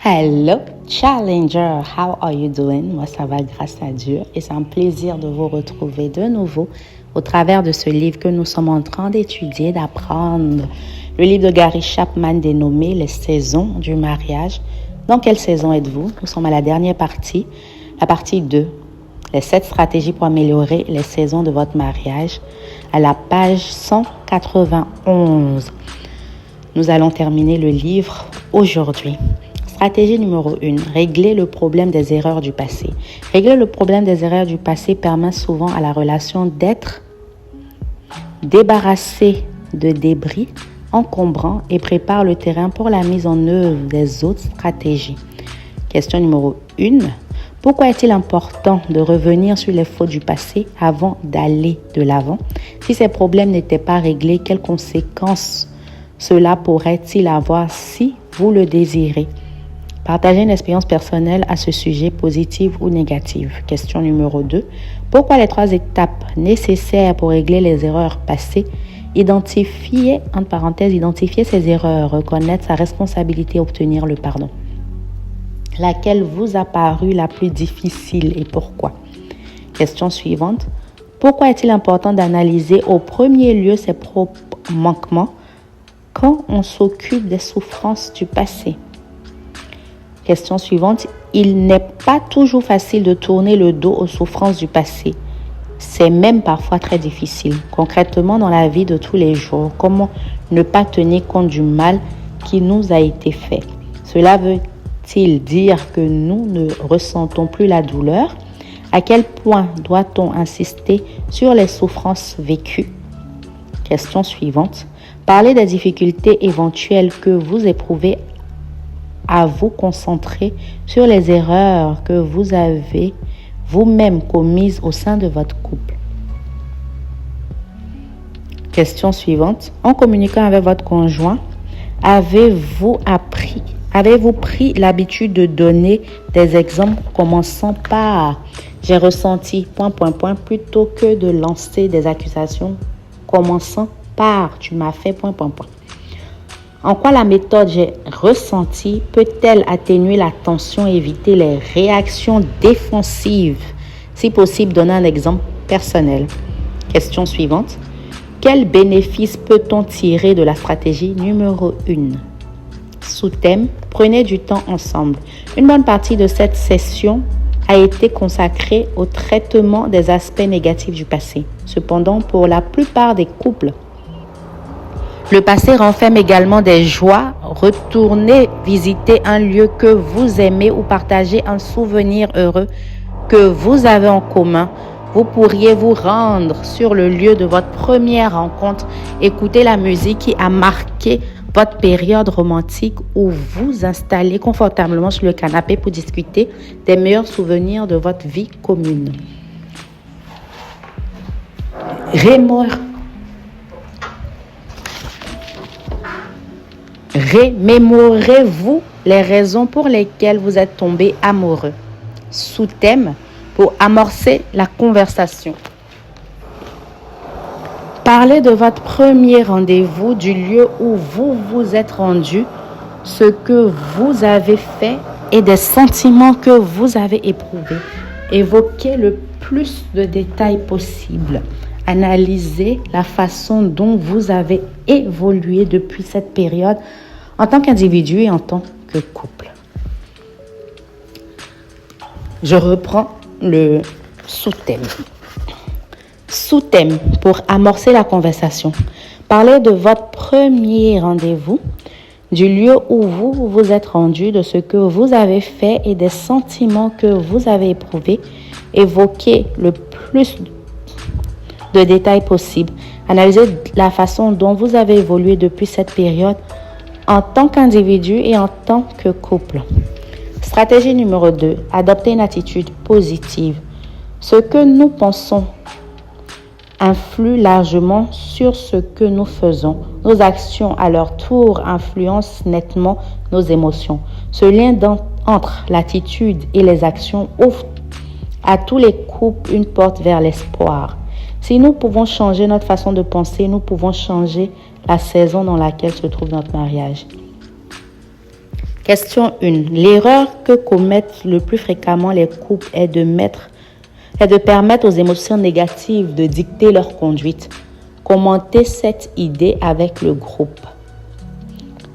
Hello Challenger, how are you doing? Moi ça va grâce à Dieu et c'est un plaisir de vous retrouver de nouveau au travers de ce livre que nous sommes en train d'étudier, d'apprendre. Le livre de Gary Chapman dénommé Les saisons du mariage. Dans quelle saison êtes-vous? Nous sommes à la dernière partie, la partie 2. Les 7 stratégies pour améliorer les saisons de votre mariage à la page 191. Nous allons terminer le livre aujourd'hui. Stratégie numéro 1, régler le problème des erreurs du passé. Régler le problème des erreurs du passé permet souvent à la relation d'être débarrassée de débris encombrants et prépare le terrain pour la mise en œuvre des autres stratégies. Question numéro 1. Pourquoi est-il important de revenir sur les fautes du passé avant d'aller de l'avant? Si ces problèmes n'étaient pas réglés, quelles conséquences cela pourrait-il avoir si vous le désirez? Partagez une expérience personnelle à ce sujet, positive ou négative. Question numéro 2. Pourquoi les 3 étapes nécessaires pour régler les erreurs passées? Identifier ses erreurs, reconnaître sa responsabilité et obtenir le pardon. Laquelle vous a paru la plus difficile et pourquoi? Question suivante. Pourquoi est-il important d'analyser au premier lieu ses propres manquements quand on s'occupe des souffrances du passé? Question suivante. Il n'est pas toujours facile de tourner le dos aux souffrances du passé. C'est même parfois très difficile. Concrètement, dans la vie de tous les jours, comment ne pas tenir compte du mal qui nous a été fait? Cela veut-il dire que nous ne ressentons plus la douleur? À quel point doit-on insister sur les souffrances vécues? Question suivante. Parlez des difficultés éventuelles que vous éprouvez à vous concentrer sur les erreurs que vous avez vous-même commises au sein de votre couple. Question suivante. En communiquant avec votre conjoint, avez-vous pris l'habitude de donner des exemples commençant par « j'ai ressenti … » plutôt que de lancer des accusations commençant par « tu m'as fait … » En quoi la méthode « j'ai ressenti » peut-elle atténuer la tension et éviter les réactions défensives? Si possible, donnez un exemple personnel. Question suivante. Quel bénéfice peut-on tirer de la stratégie numéro 1? Sous-thème, prenez du temps ensemble. Une bonne partie de cette session a été consacrée au traitement des aspects négatifs du passé. Cependant, pour la plupart des couples, le passé renferme également des joies. Retournez visiter un lieu que vous aimez ou partager un souvenir heureux que vous avez en commun. Vous pourriez vous rendre sur le lieu de votre première rencontre, écouter la musique qui a marqué votre période romantique ou vous installer confortablement sur le canapé pour discuter des meilleurs souvenirs de votre vie commune. Remémorez-vous les raisons pour lesquelles vous êtes tombé amoureux. Sous-thème, pour amorcer la conversation. Parlez de votre premier rendez-vous, du lieu où vous vous êtes rendu, ce que vous avez fait et des sentiments que vous avez éprouvés. Évoquez le plus de détails possible. Analysez la façon dont vous avez évolué depuis cette période en tant qu'individu et en tant que couple. Je reprends le sous-thème. Sous-thème pour amorcer la conversation. Parlez de votre premier rendez-vous, du lieu où vous vous êtes rendu, de ce que vous avez fait et des sentiments que vous avez éprouvés. Évoquez le plus de détails possibles. Analysez la façon dont vous avez évolué depuis cette période en tant qu'individu et en tant que couple. Stratégie numéro 2. Adopter une attitude positive. Ce que nous pensons influe largement sur ce que nous faisons. Nos actions, à leur tour, influencent nettement nos émotions. Ce lien entre l'attitude et les actions ouvre à tous les couples une porte vers l'espoir. Si nous pouvons changer notre façon de penser, nous pouvons changer la saison dans laquelle se trouve notre mariage. Question 1. L'erreur que commettent le plus fréquemment les couples est de permettre aux émotions négatives de dicter leur conduite. Commentez cette idée avec le groupe.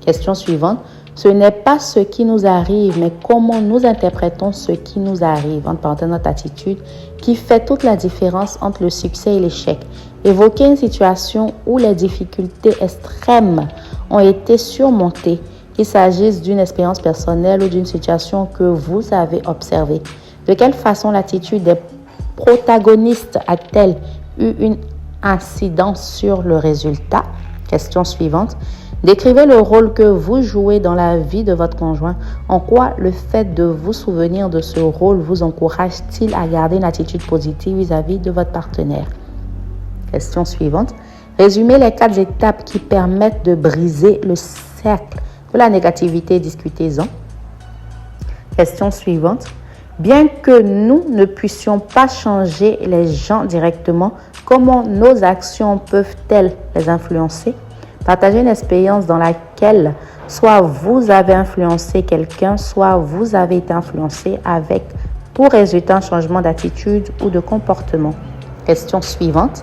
Question suivante. Ce n'est pas ce qui nous arrive, mais comment nous interprétons ce qui nous arrive, entre parenthèses notre attitude, qui fait toute la différence entre le succès et l'échec. Évoquez une situation où les difficultés extrêmes ont été surmontées, qu'il s'agisse d'une expérience personnelle ou d'une situation que vous avez observée. De quelle façon l'attitude des protagonistes a-t-elle eu une incidence sur le résultat? Question suivante. Décrivez le rôle que vous jouez dans la vie de votre conjoint. En quoi le fait de vous souvenir de ce rôle vous encourage-t-il à garder une attitude positive vis-à-vis de votre partenaire? Question suivante. Résumez les 4 étapes qui permettent de briser le cercle de la négativité. Discutez-en. Question suivante. Bien que nous ne puissions pas changer les gens directement, comment nos actions peuvent-elles les influencer? Partagez une expérience dans laquelle soit vous avez influencé quelqu'un, soit vous avez été influencé avec pour résultat un changement d'attitude ou de comportement. Question suivante.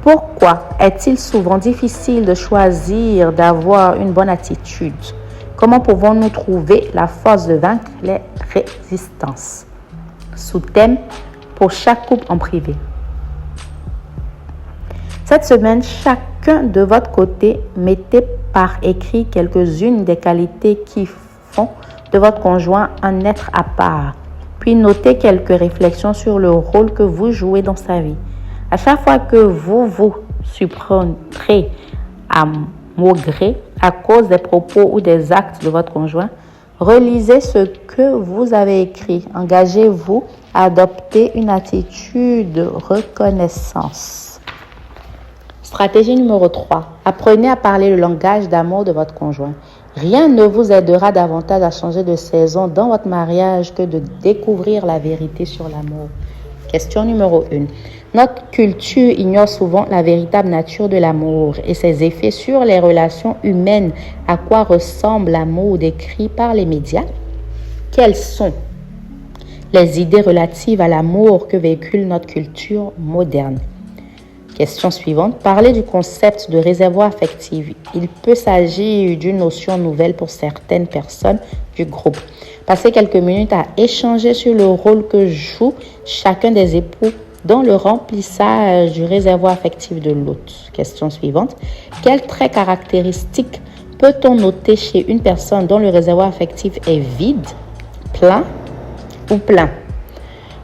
Pourquoi est-il souvent difficile de choisir d'avoir une bonne attitude? Comment pouvons-nous trouver la force de vaincre les résistances? Sous-thème pour chaque couple en privé. Cette semaine, chacun de votre côté, mettez par écrit quelques-unes des qualités qui font de votre conjoint un être à part. Puis notez quelques réflexions sur le rôle que vous jouez dans sa vie. À chaque fois que vous vous surprendrez à maugréer à cause des propos ou des actes de votre conjoint, relisez ce que vous avez écrit. Engagez-vous à adopter une attitude de reconnaissance. Stratégie numéro 3. Apprenez à parler le langage d'amour de votre conjoint. Rien ne vous aidera davantage à changer de saison dans votre mariage que de découvrir la vérité sur l'amour. Question numéro 1. Notre culture ignore souvent la véritable nature de l'amour et ses effets sur les relations humaines. À quoi ressemble l'amour décrit par les médias? Quelles sont les idées relatives à l'amour que véhicule notre culture moderne? Question suivante. Parlez du concept de réservoir affectif. Il peut s'agir d'une notion nouvelle pour certaines personnes du groupe. Passez quelques minutes à échanger sur le rôle que joue chacun des époux dans le remplissage du réservoir affectif de l'autre. Question suivante. Quels traits caractéristiques peut-on noter chez une personne dont le réservoir affectif est vide, plein ou plein?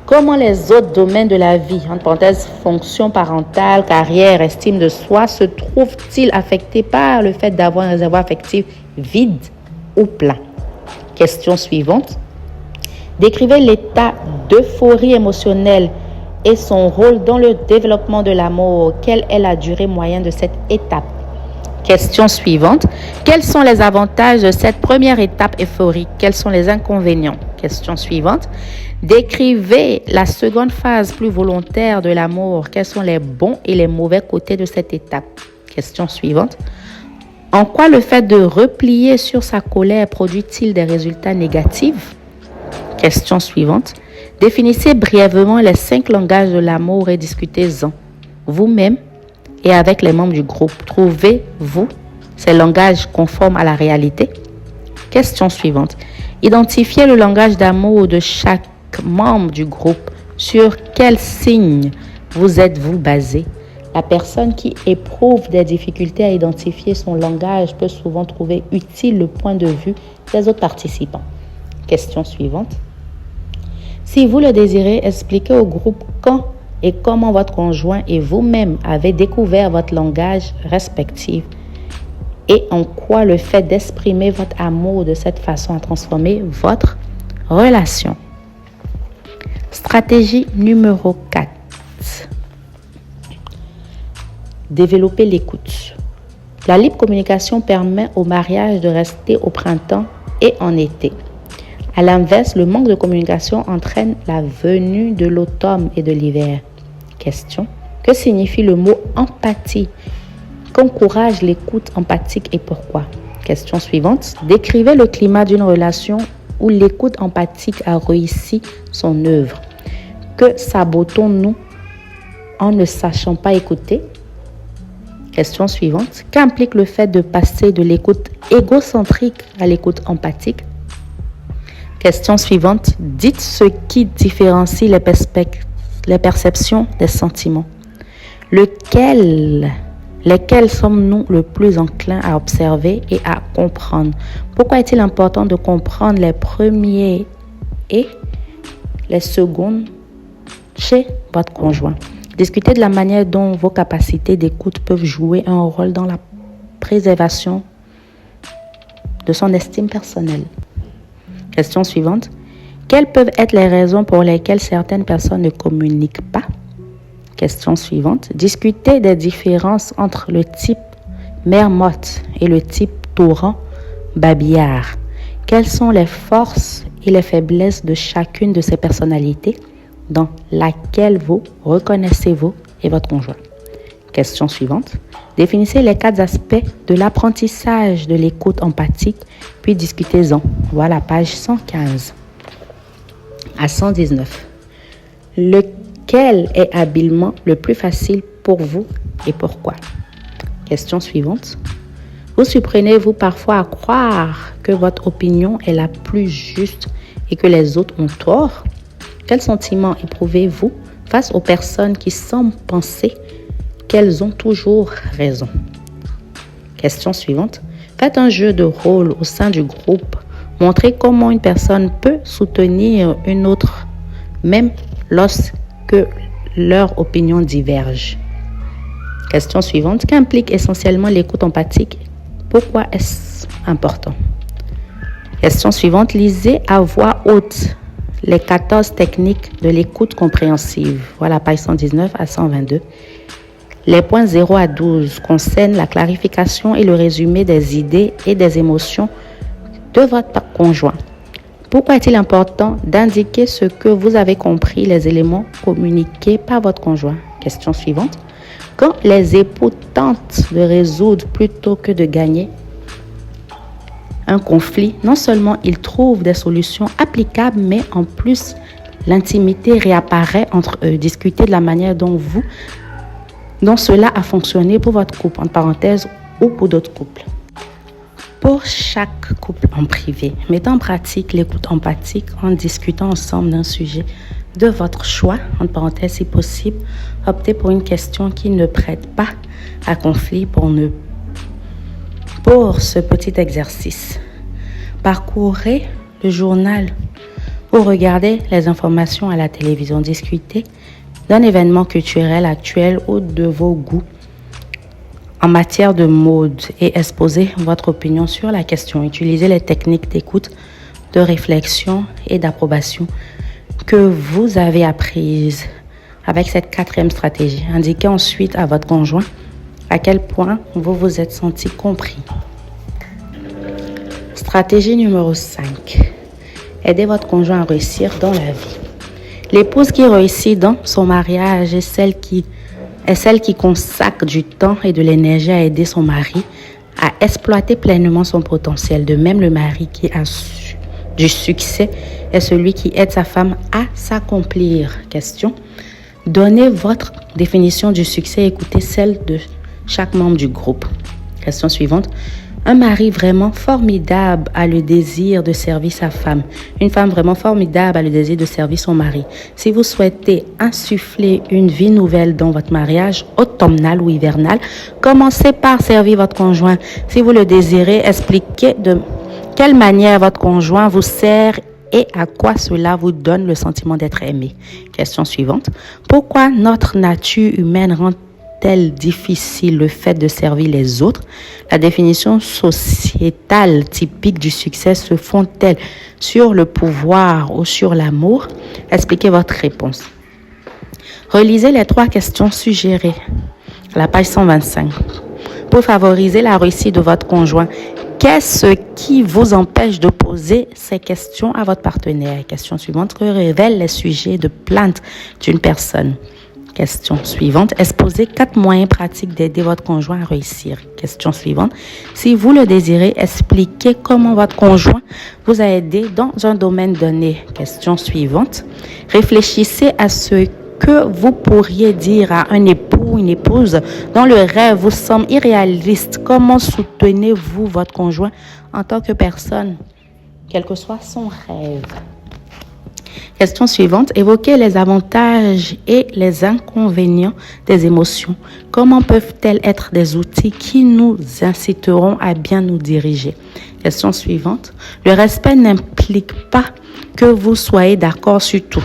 Comment les autres domaines de la vie, entre parenthèses, fonction parentale, carrière, estime de soi, se trouvent-ils affectés par le fait d'avoir un réservoir affectif vide ou plein? Question suivante. Décrivez l'état d'euphorie émotionnelle et son rôle dans le développement de l'amour. Quelle est la durée moyenne de cette étape? Question suivante. Quels sont les avantages de cette première étape euphorique? Quels sont les inconvénients? Question suivante. Décrivez la seconde phase plus volontaire de l'amour. Quels sont les bons et les mauvais côtés de cette étape? Question suivante. En quoi le fait de replier sur sa colère produit-il des résultats négatifs? Question suivante. Définissez brièvement les 5 langages de l'amour et discutez-en vous-même et avec les membres du groupe. Trouvez-vous ces langages conformes à la réalité? Question suivante. Identifiez le langage d'amour de chaque membre du groupe. Sur quels signes vous êtes-vous basé? La personne qui éprouve des difficultés à identifier son langage peut souvent trouver utile le point de vue des autres participants. Question suivante. Si vous le désirez, expliquez au groupe quand et comment votre conjoint et vous-même avez découvert votre langage respectif et en quoi le fait d'exprimer votre amour de cette façon a transformé votre relation. Stratégie numéro 4. Développer l'écoute. La libre communication permet au mariage de rester au printemps et en été. À l'inverse, le manque de communication entraîne la venue de l'automne et de l'hiver. Question. Que signifie le mot empathie? Qu'encourage l'écoute empathique et pourquoi? Question suivante. Décrivez le climat d'une relation où l'écoute empathique a réussi son œuvre. Que sabotons-nous en ne sachant pas écouter? Question suivante. Qu'implique le fait de passer de l'écoute égocentrique à l'écoute empathique? Question suivante. Dites ce qui différencie les perceptions des sentiments. Lesquels sommes-nous le plus enclins à observer et à comprendre? Pourquoi est-il important de comprendre les premiers et les secondes chez votre conjoint? Discutez de la manière dont vos capacités d'écoute peuvent jouer un rôle dans la préservation de son estime personnelle. Question suivante. Quelles peuvent être les raisons pour lesquelles certaines personnes ne communiquent pas? Question suivante. Discutez des différences entre le type Mère-Motte et le type Torrent-Babillard. Quelles sont les forces et les faiblesses de chacune de ces personnalités dans laquelle vous reconnaissez-vous et votre conjoint? Question suivante. Définissez les 4 aspects de l'apprentissage de l'écoute empathique, puis discutez-en. Voilà page 115 à 119. Lequel est habilement le plus facile pour vous et pourquoi? Question suivante. Vous surprenez-vous parfois à croire que votre opinion est la plus juste et que les autres ont tort? Quel sentiment éprouvez-vous face aux personnes qui semblent penser qu'elles ont toujours raison? Question suivante. Faites un jeu de rôle au sein du groupe. Montrez comment une personne peut soutenir une autre, même lorsque leurs opinions divergent. Question suivante. Qu'implique essentiellement l'écoute empathique? Pourquoi est-ce important? Question suivante. Lisez à voix haute les 14 techniques de l'écoute compréhensive. Voilà, page 119 à 122. Les points 0 à 12 concernent la clarification et le résumé des idées et des émotions de votre conjoint. Pourquoi est-il important d'indiquer ce que vous avez compris, les éléments communiqués par votre conjoint? Question suivante. Quand les époux tentent de résoudre plutôt que de gagner un conflit, non seulement ils trouvent des solutions applicables, mais en plus, l'intimité réapparaît entre eux. Discutez de la manière dont cela a fonctionné pour votre couple, entre parenthèses, ou pour d'autres couples. Pour chaque couple en privé, mettez en pratique l'écoute empathique en discutant ensemble d'un sujet de votre choix, entre parenthèses si possible. Optez pour une question qui ne prête pas à conflit pour ce petit exercice. Parcourez le journal ou regardez les informations à la télévision. Discutez d'un événement culturel actuel ou de vos goûts en matière de mode et exposez votre opinion sur la question. Utilisez les techniques d'écoute, de réflexion et d'approbation que vous avez apprises avec cette 4e stratégie. Indiquez ensuite à votre conjoint à quel point vous vous êtes senti compris. Stratégie numéro 5. Aidez votre conjoint à réussir dans la vie. L'épouse qui réussit dans son mariage est celle qui consacre du temps et de l'énergie à aider son mari à exploiter pleinement son potentiel. De même, le mari qui a du succès est celui qui aide sa femme à s'accomplir. Question. Donnez votre définition du succès et écoutez celle de chaque membre du groupe. Question suivante. Un mari vraiment formidable a le désir de servir sa femme. Une femme vraiment formidable a le désir de servir son mari. Si vous souhaitez insuffler une vie nouvelle dans votre mariage, automnal ou hivernal, commencez par servir votre conjoint. Si vous le désirez, expliquez de quelle manière votre conjoint vous sert et à quoi cela vous donne le sentiment d'être aimé. Question suivante. Pourquoi notre nature humaine rend-elle difficile le fait de servir les autres? La définition sociétale typique du succès se fonde-t-elle sur le pouvoir ou sur l'amour? Expliquez votre réponse. Relisez les 3 questions suggérées à la page 125. Pour favoriser la réussite de votre conjoint, qu'est-ce qui vous empêche de poser ces questions à votre partenaire? Question suivante. Que révèlent les sujets de plainte d'une personne? Question suivante. Exposez 4 moyens pratiques d'aider votre conjoint à réussir. Question suivante. Si vous le désirez, expliquez comment votre conjoint vous a aidé dans un domaine donné. Question suivante. Réfléchissez à ce que vous pourriez dire à un époux ou une épouse dont le rêve vous semble irréaliste. Comment soutenez-vous votre conjoint en tant que personne, quel que soit son rêve? Question suivante. Évoquez les avantages et les inconvénients des émotions. Comment peuvent-elles être des outils qui nous inciteront à bien nous diriger? Question suivante. Le respect n'implique pas que vous soyez d'accord sur tout,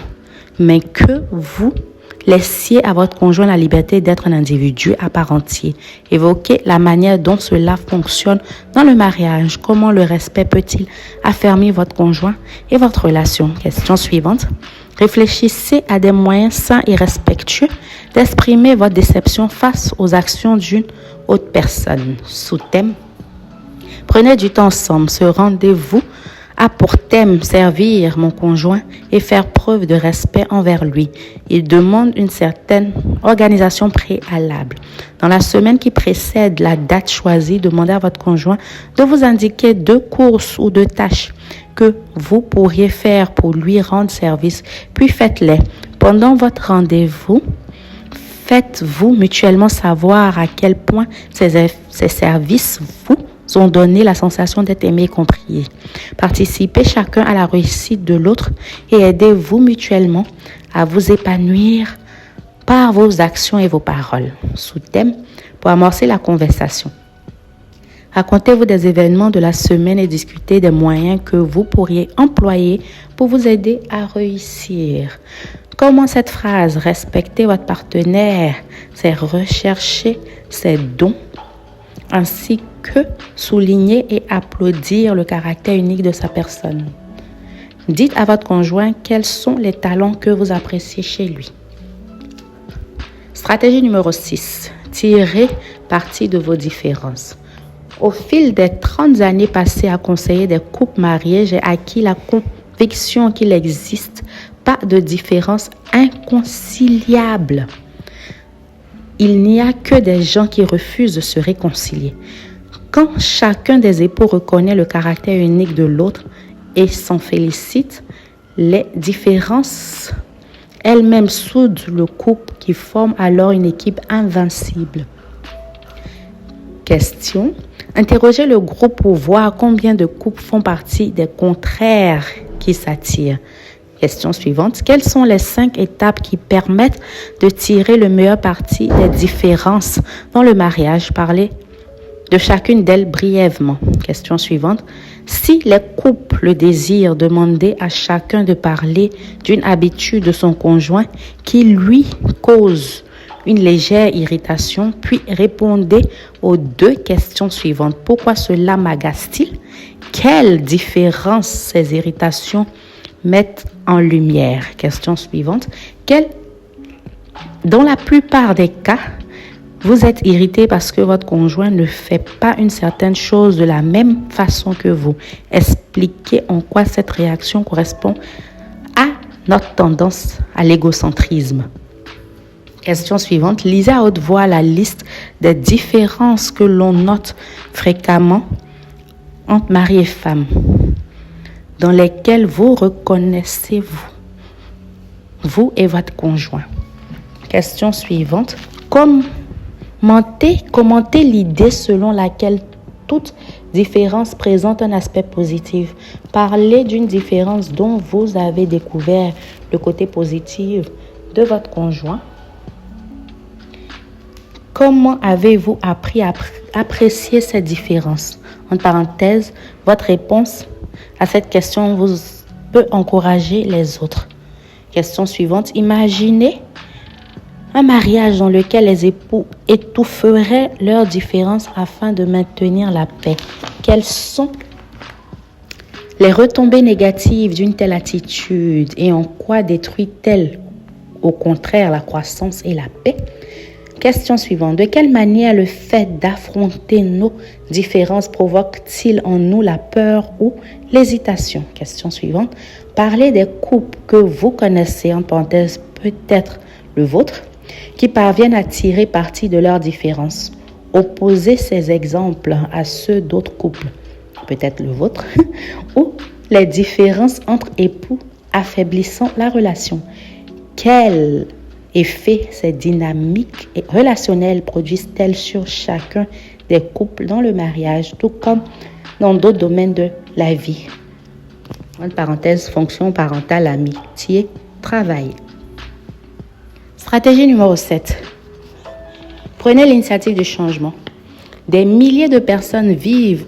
mais que vous laissiez à votre conjoint la liberté d'être un individu à part entière. Évoquez la manière dont cela fonctionne dans le mariage. Comment le respect peut-il affermir votre conjoint et votre relation? Question suivante. Réfléchissez à des moyens sains et respectueux d'exprimer votre déception face aux actions d'une autre personne. Sous-thème. Prenez du temps ensemble. Ce rendez-vous a pour thème servir mon conjoint et faire preuve de respect envers lui. Il demande une certaine organisation préalable. Dans la semaine qui précède la date choisie, demandez à votre conjoint de vous indiquer 2 courses ou 2 tâches que vous pourriez faire pour lui rendre service, puis faites-les. Pendant votre rendez-vous, faites-vous mutuellement savoir à quel point ces services vous ont donné la sensation d'être aimé et compris. Participez chacun à la réussite de l'autre et aidez-vous mutuellement à vous épanouir par vos actions et vos paroles. Sous-thème, pour amorcer la conversation. Racontez-vous des événements de la semaine et discutez des moyens que vous pourriez employer pour vous aider à réussir. Comment cette phrase, respecter votre partenaire, c'est rechercher ses dons, ainsi que souligner et applaudir le caractère unique de sa personne. Dites à votre conjoint quels sont les talents que vous appréciez chez lui. Stratégie numéro 6. Tirez parti de vos différences. Au fil des 30 années passées à conseiller des couples mariés, j'ai acquis la conviction qu'il n'existe pas de différence inconciliable. Il n'y a que des gens qui refusent de se réconcilier. Quand chacun des époux reconnaît le caractère unique de l'autre et s'en félicite, les différences elles-mêmes soudent le couple qui forme alors une équipe invincible. Question. Interrogez le groupe pour voir combien de couples font partie des contraires qui s'attirent. Question suivante. Quelles sont les 5 étapes qui permettent de tirer le meilleur parti des différences dans le mariage? Parlez de chacune d'elles brièvement. Question suivante. Si les couples le désirent, demandez à chacun de parler d'une habitude de son conjoint qui lui cause une légère irritation, puis répondez aux 2 questions suivantes. Pourquoi cela m'agace-t-il? Quelles différences ces irritations mettent en lumière? Question suivante. Dans la plupart des cas, vous êtes irrité parce que votre conjoint ne fait pas une certaine chose de la même façon que vous. Expliquez en quoi cette réaction correspond à notre tendance à l'égocentrisme. Question suivante. Lisez à haute voix la liste des différences que l'on note fréquemment entre mari et femme, dans lesquelles vous reconnaissez-vous, vous et votre conjoint. Question suivante. Commentez l'idée selon laquelle toute différence présente un aspect positif. Parlez d'une différence dont vous avez découvert le côté positif de votre conjoint. Comment avez-vous appris à apprécier cette différence? En parenthèse, votre réponse à cette question vous peut encourager les autres. Question suivante. Imaginez un mariage dans lequel les époux étoufferaient leurs différences afin de maintenir la paix. Quelles sont les retombées négatives d'une telle attitude et en quoi détruit-elle au contraire la croissance et la paix? Question suivante. De quelle manière le fait d'affronter nos différences provoque-t-il en nous la peur ou l'hésitation? Question suivante. Parlez des couples que vous connaissez, en parenthèse peut-être le vôtre, qui parviennent à tirer parti de leurs différences. Opposez ces exemples à ceux d'autres couples, peut-être le vôtre, ou les différences entre époux affaiblissant la relation. Quel effet ces dynamiques relationnelles produisent-elles sur chacun des couples dans le mariage, tout comme dans d'autres domaines de la vie? Entre parenthèses, fonction parentale, amitié, travail. Stratégie numéro 7. Prenez l'initiative du changement. Des milliers de personnes vivent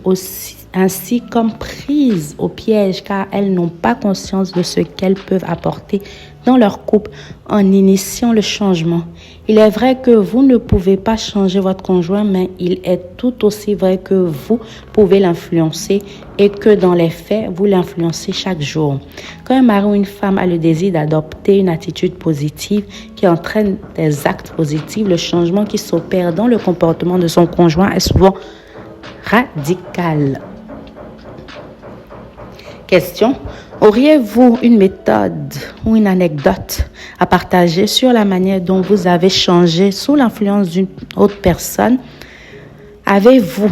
ainsi comme prises au piège car elles n'ont pas conscience de ce qu'elles peuvent apporter dans leur couple en initiant le changement. Il est vrai que vous ne pouvez pas changer votre conjoint, mais il est tout aussi vrai que vous pouvez l'influencer et que dans les faits, vous l'influencez chaque jour. Quand un mari ou une femme a le désir d'adopter une attitude positive qui entraîne des actes positifs, le changement qui s'opère dans le comportement de son conjoint est souvent radical. Question. Auriez-vous une méthode ou une anecdote à partager sur la manière dont vous avez changé sous l'influence d'une autre personne? Avez-vous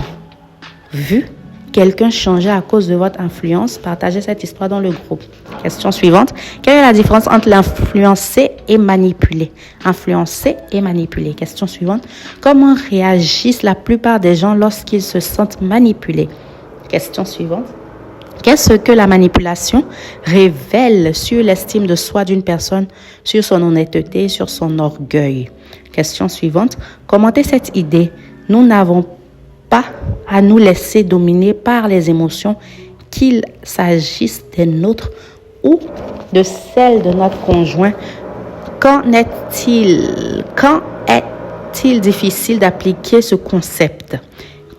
vu quelqu'un changer à cause de votre influence? Partagez cette histoire dans le groupe. Question suivante. Quelle est la différence entre l'influencer et manipuler? Influencer et manipuler. Question suivante. Comment réagissent la plupart des gens lorsqu'ils se sentent manipulés? Question suivante. Qu'est-ce que la manipulation révèle sur l'estime de soi d'une personne, sur son honnêteté, sur son orgueil? Question suivante. Commentez cette idée. Nous n'avons pas à nous laisser dominer par les émotions, qu'il s'agisse des nôtres ou de celles de notre conjoint. Quand est-il difficile d'appliquer ce concept?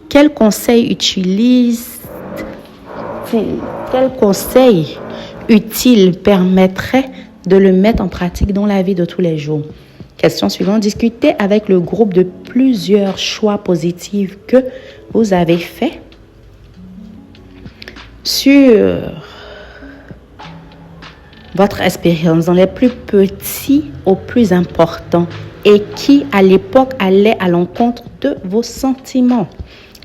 Quel conseil utile permettrait de le mettre en pratique dans la vie de tous les jours? Question suivante. Discutez avec le groupe de plusieurs choix positifs que vous avez faits sur votre expérience, dans les plus petits aux plus importants, et qui, à l'époque, allait à l'encontre de vos sentiments.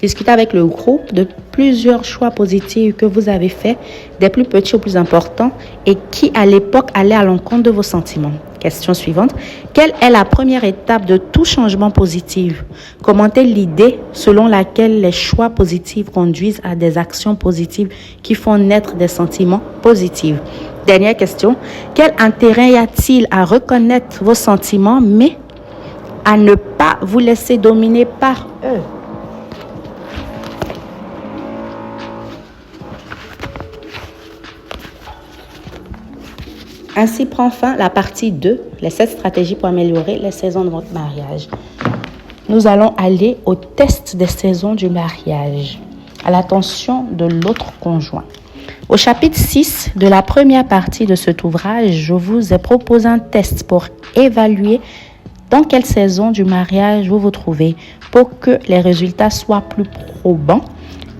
Discutez avec le groupe de plusieurs choix positifs que vous avez faits, des plus petits aux plus importants, et qui, à l'époque, allaient à l'encontre de vos sentiments. Question suivante. Quelle est la première étape de tout changement positif? Commentez l'idée selon laquelle les choix positifs conduisent à des actions positives qui font naître des sentiments positifs. Dernière question. Quel intérêt y a-t-il à reconnaître vos sentiments, mais à ne pas vous laisser dominer par eux? Ainsi prend fin la partie 2, les 7 stratégies pour améliorer les saisons de votre mariage. Nous allons aller au test des saisons du mariage, à l'attention de l'autre conjoint. Au chapitre 6 de la première partie de cet ouvrage, je vous ai proposé un test pour évaluer dans quelle saison du mariage vous vous trouvez. Pour que les résultats soient plus probants,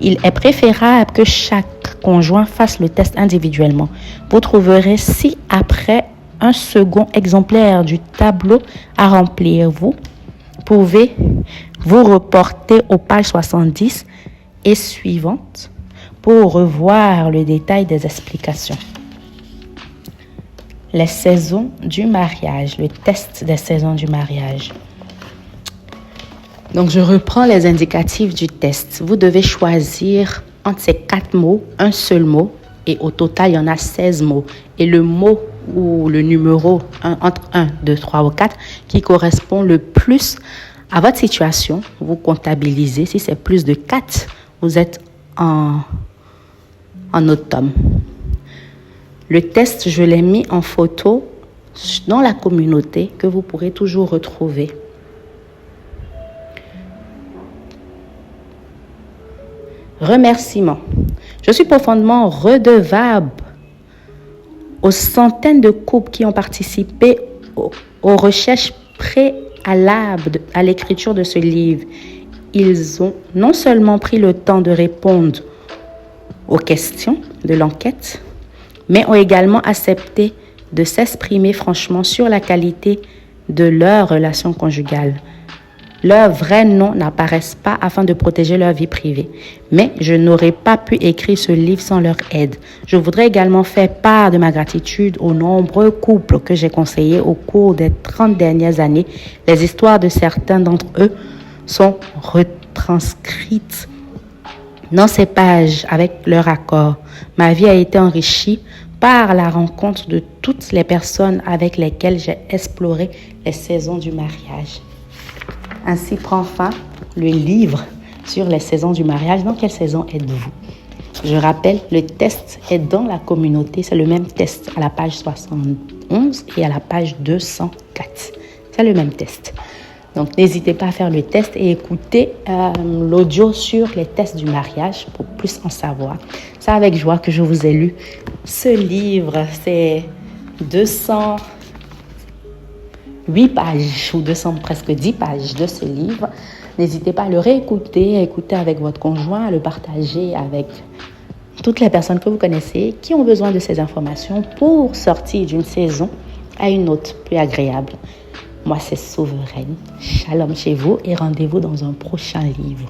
il est préférable que chaque conjoint fasse le test individuellement. Vous trouverez ci-après un second exemplaire du tableau à remplir. Vous pouvez vous reporter aux pages 70 et suivantes pour revoir le détail des explications. Les saisons du mariage, le test des saisons du mariage. Donc, je reprends les indicatifs du test. Vous devez choisir entre ces 4 mots, un seul mot, et au total, il y en a 16 mots. Et le mot ou le numéro entre 1, 2, 3 ou 4 qui correspond le plus à votre situation, vous comptabilisez. Si c'est plus de 4, vous êtes en automne. Le test, je l'ai mis en photo dans la communauté que vous pourrez toujours retrouver. Remerciements. Je suis profondément redevable aux centaines de couples qui ont participé aux recherches préalables à l'écriture de ce livre. Ils ont non seulement pris le temps de répondre aux questions de l'enquête, mais ont également accepté de s'exprimer franchement sur la qualité de leur relation conjugale. Leurs vrais noms n'apparaissent pas afin de protéger leur vie privée. Mais je n'aurais pas pu écrire ce livre sans leur aide. Je voudrais également faire part de ma gratitude aux nombreux couples que j'ai conseillés au cours des 30 dernières années. Les histoires de certains d'entre eux sont retranscrites dans ces pages avec leur accord. Ma vie a été enrichie par la rencontre de toutes les personnes avec lesquelles j'ai exploré les saisons du mariage. Ainsi prend fin le livre sur les saisons du mariage. Dans quelle saison êtes-vous? Je rappelle, le test est dans la communauté. C'est le même test à la page 71 et à la page 204. C'est le même test. Donc, n'hésitez pas à faire le test et écouter l'audio sur les tests du mariage pour plus en savoir. C'est avec joie que je vous ai lu ce livre. C'est 208 pages ou 200, presque 10 pages de ce livre. N'hésitez pas à le réécouter, à écouter avec votre conjoint, à le partager avec toutes les personnes que vous connaissez qui ont besoin de ces informations pour sortir d'une saison à une autre plus agréable. Moi, c'est Souveraine. Shalom chez vous et rendez-vous dans un prochain livre.